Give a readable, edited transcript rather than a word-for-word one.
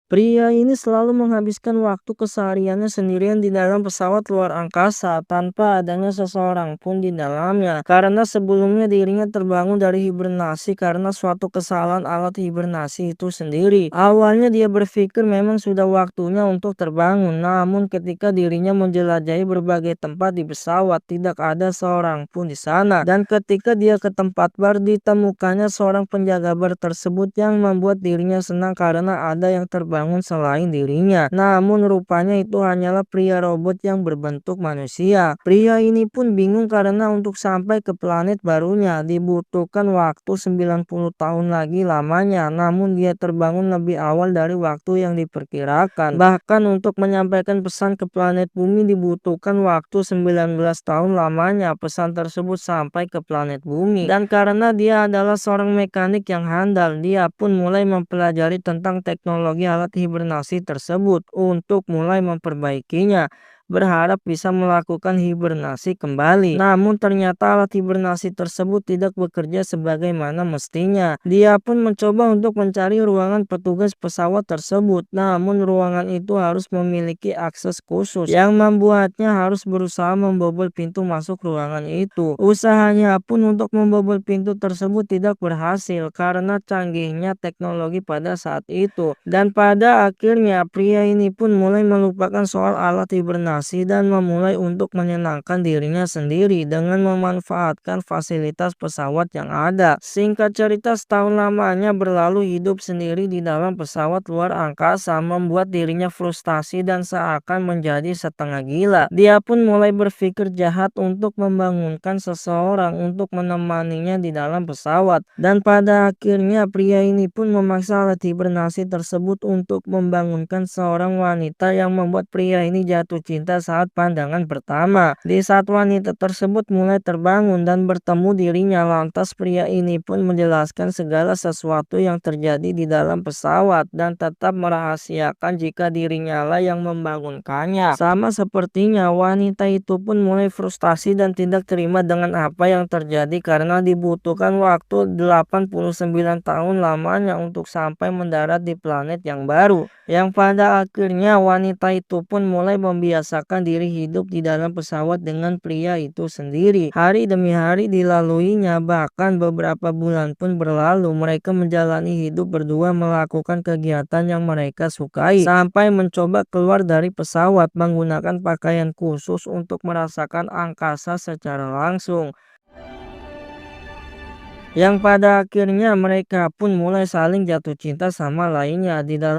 Pria ini selalu menghabiskan waktu kesehariannya sendirian di dalam pesawat luar angkasa tanpa adanya seseorang pun di dalamnya. Karena sebelumnya dirinya terbangun dari hibernasi karena suatu kesalahan alat hibernasi itu sendiri. Awalnya dia berpikir memang sudah waktunya untuk terbangun, namun ketika dirinya menjelajahi berbagai tempat di pesawat, tidak ada seorang pun di sana. Dan ketika dia ke tempat bar, ditemukannya seorang penjaga bar tersebut yang membuat dirinya senang karena ada yang terbangun selain dirinya. Namun rupanya itu hanyalah pria robot yang berbentuk manusia. Pria ini pun bingung karena untuk sampai ke planet barunya dibutuhkan waktu 90 tahun lagi lamanya. Namun dia terbangun lebih awal dari waktu yang diperkirakan. Bahkan untuk menyampaikan pesan ke planet bumi dibutuhkan waktu 19 tahun lamanya pesan tersebut sampai ke planet bumi. Dan karena dia adalah seorang mekanik yang handal, dia pun mulai mempelajari tentang teknologi alat hibernasi tersebut untuk mulai memperbaikinya, berharap bisa melakukan hibernasi kembali. Namun ternyata alat hibernasi tersebut tidak bekerja sebagaimana mestinya. Dia pun mencoba untuk mencari ruangan petugas pesawat tersebut, namun ruangan itu harus memiliki akses khusus yang membuatnya harus berusaha membobol pintu masuk ruangan itu. Usahanya pun untuk membobol pintu tersebut tidak berhasil karena canggihnya teknologi pada saat itu. Dan pada akhirnya pria ini pun mulai melupakan soal alat hibernasi dan memulai untuk menyenangkan dirinya sendiri dengan memanfaatkan fasilitas pesawat yang ada. Singkat cerita, setahun lamanya berlalu hidup sendiri di dalam pesawat luar angkasa membuat dirinya frustasi dan seakan menjadi setengah gila. Dia pun mulai berpikir jahat untuk membangunkan seseorang untuk menemaninya di dalam pesawat. Dan pada akhirnya pria ini pun memaksa alat hibernasi tersebut untuk membangunkan seorang wanita yang membuat pria ini jatuh cinta saat pandangan pertama. Di saat wanita tersebut mulai terbangun dan bertemu dirinya, lantas pria ini pun menjelaskan segala sesuatu yang terjadi di dalam pesawat dan tetap merahasiakan jika dirinya lah yang membangunkannya. Sama sepertinya wanita itu pun mulai frustasi dan tidak terima dengan apa yang terjadi karena dibutuhkan waktu 89 tahun lamanya untuk sampai mendarat di planet yang baru. Yang pada akhirnya wanita itu pun mulai membiasakan diri hidup di dalam pesawat dengan pria itu sendiri. Hari demi hari dilaluinya, bahkan beberapa bulan pun berlalu. Mereka menjalani hidup berdua melakukan kegiatan yang mereka sukai. Sampai mencoba keluar dari pesawat menggunakan pakaian khusus untuk merasakan angkasa secara langsung. Yang pada akhirnya mereka pun mulai saling jatuh cinta sama lainnya di dalam